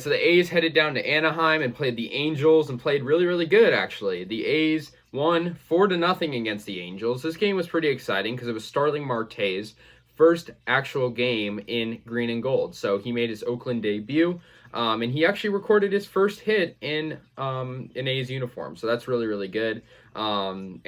So the A's headed down to Anaheim and played the Angels and played really, really good, actually. The A's won 4-0 against the Angels. This game was pretty exciting because it was Starling Marte's first actual game in green and gold. So he made his Oakland debut, and he actually recorded his first hit in an A's uniform. So that's really, really good. And,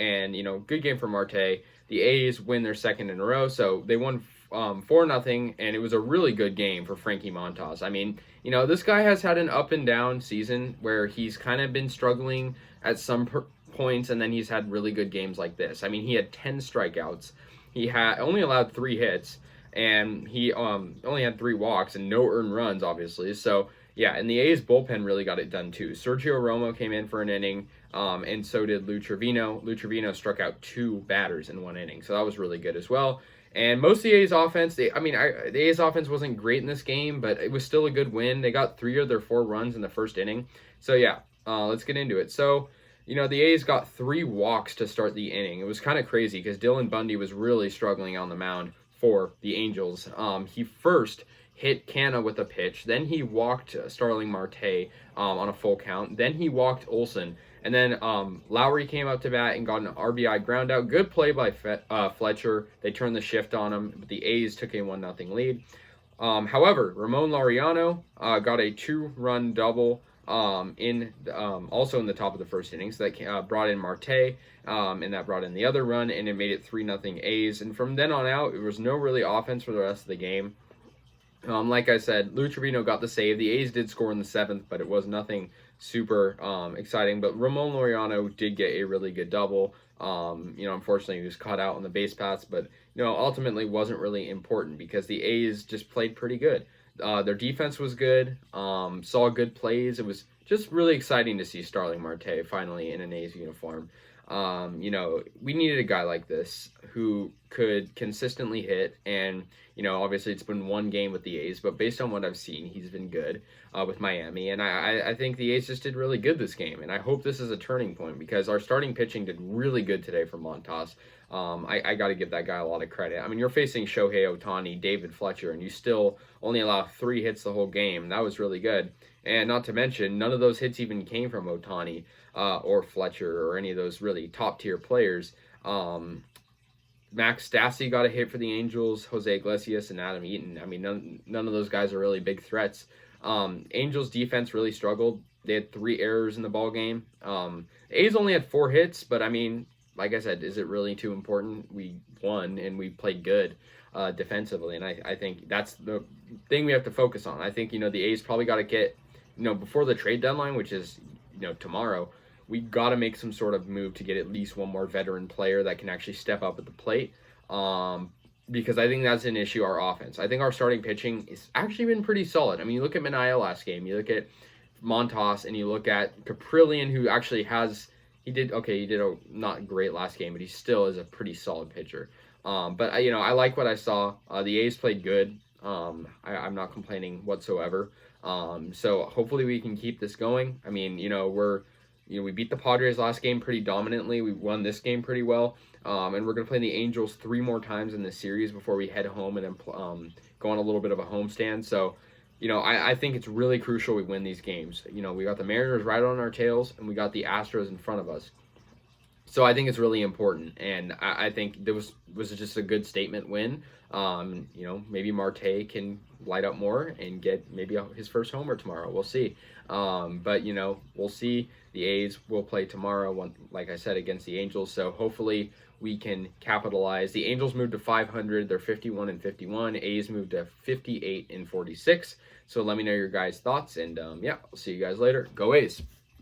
good game for Marte. The A's win their second in a row, so they won 4-0, and it was a really good game for Frankie Montas. I mean, this guy has had an up and down season where he's kind of been struggling at some points, and then he's had really good games like this. I mean, he had 10 strikeouts. He had only allowed 3 hits, and he only had 3 walks and no earned runs, obviously. So, yeah, and the A's bullpen really got it done, too. Sergio Romo came in for an inning, and so did Lou Trevino. Lou Trevino struck out 2 batters in 1 inning, so that was really good as well. And most of the A's offense, the A's offense wasn't great in this game, but it was still a good win. They got 3 of their 4 runs in the first inning. So, yeah, let's get into it. So, the A's got 3 walks to start the inning. It was kind of crazy because Dylan Bundy was really struggling on the mound for the Angels. He first hit Canna with a pitch. Then he walked Starling Marte on a full count. Then he walked Olsen. And then Lowry came up to bat and got an RBI ground out. Good play by Fletcher. They turned the shift on him, but the A's took a 1-0 lead. However, Ramon Laureano got a 2-run double also in the top of the first inning. So that brought in Marte, and that brought in the other run, and it made it 3-0 A's. And from then on out, it was no really offense for the rest of the game. Like I said, Lou Trevino got the save. The A's did score in the 7th, but it was nothing super exciting. But Ramon Laureano did get a really good double. Unfortunately, he was caught out on the base paths, but ultimately wasn't really important because the A's just played pretty good. Their defense was good. Saw good plays. It was just really exciting to see Starling Marte finally in an A's uniform. We needed a guy like this who could consistently hit, and obviously it's been 1 game with the A's, but based on what I've seen, he's been good with Miami, and I think the A's just did really good this game, and I hope this is a turning point because our starting pitching did really good today for Montas. I got to give that guy a lot of credit. I mean, you're facing Shohei Ohtani, David Fletcher, and you still only allow 3 hits the whole game. That was really good. And not to mention, none of those hits even came from Ohtani or Fletcher or any of those really top-tier players. Max Stassi got a hit for the Angels, Jose Iglesias, and Adam Eaton. I mean, none of those guys are really big threats. Angels defense really struggled. They had 3 errors in the ball game. A's only had 4 hits, but I mean, like I said, is it really too important? We won, and we played good defensively, and I think that's the thing we have to focus on. I think, the A's probably got to get, before the trade deadline, which is, tomorrow, we got to make some sort of move to get at least one more veteran player that can actually step up at the plate, because I think that's an issue, our offense. I think our starting pitching has actually been pretty solid. I mean, you look at Minaya last game, you look at Montas, and you look at Caprillion, who actually he did a not great last game, but he still is a pretty solid pitcher. But I like what I saw. The A's played good. I'm not complaining whatsoever. So hopefully we can keep this going. I mean, we beat the Padres last game pretty dominantly. We won this game pretty well. And we're going to play the Angels 3 more times in this series before we head home and then go on a little bit of a homestand. So, I think it's really crucial we win these games. We got the Mariners right on our tails, and we got the Astros in front of us. So I think it's really important, and I think there was just a good statement win. Maybe Marte can light up more and get maybe his first homer tomorrow. We'll see. But we'll see. The A's will play tomorrow, like I said, against the Angels. So hopefully we can capitalize. The Angels moved to 500. They're 51-51. A's moved to 58-46. So let me know your guys' thoughts, and I'll see you guys later. Go A's!